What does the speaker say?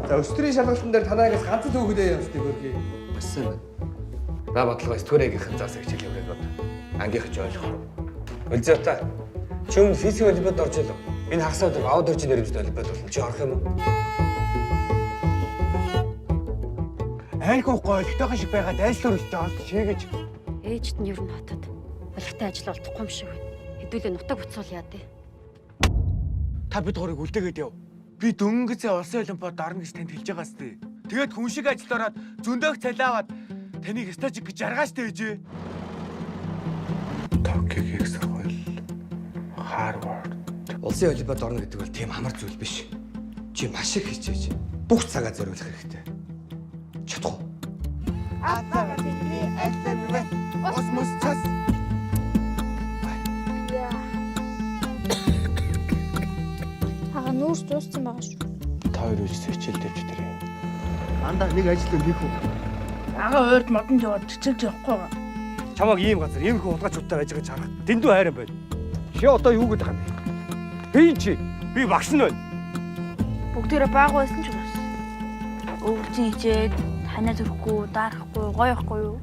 За өстрийн шалгалтын дээр танаагаас ганц л хөглөө явж төгөргий. Бассан. Ба бодлогоос түрээгийнхэн заасаа хичээл явуулаад бод. Ангийнх ч ойлгох. Үлзээ та. Чи өмнө физик олимпиад орж ирлээ. Энэ хагасаад аудиторч нэрмжтэй олимпиад болно. Чи орох юм уу? Айлгүй гойлтойгоо шиг байгаад айлсаар үлдээ олж шийгэж. Ээжд нь ер нь хотод олигтой ажил олдохгүй юм шиг байна. Хэдүүлээ нутаг буцуул яа дээ. Та бид гурыг үлдээгээд яв. Би дөнгөцөө улсын олимпиад орно гэж танд хэлж байгаа сте. Тэгээд хүн шиг ажилд ороод зөндөөх цалиаваад таныг стажик гэж жаргаач тээжээ. Токигийн сургууль Харвард. Улсын олимпиад орно гэдэг бол тийм амар зүйл биш. Чи маш их хичээж бүх цагаа зориулах хэрэгтэй. Чадах уу? Атаа бидний эсэмвэ. Осмос цас. Хага нүүрс дууссан байгаа шүү. Та хоёр үжиж хичээлдэж тэрээ. Андаа нэг ажил хийх үү? Ага ойрд модонд яваад чичээлж явахгүй байгаа. Чамаг ийм газар ийм их удаачлуудаар ажигаж харах. Дэндүү хайран байна. Чи одоо юу гэдэг юм бэ? Би чи. Би багш нь байна. Бүгдээрээ баагүй байсан ч бас. Өвчин хичээд танаа зүрхгүй, дарахгүй, гоё ихгүй юу?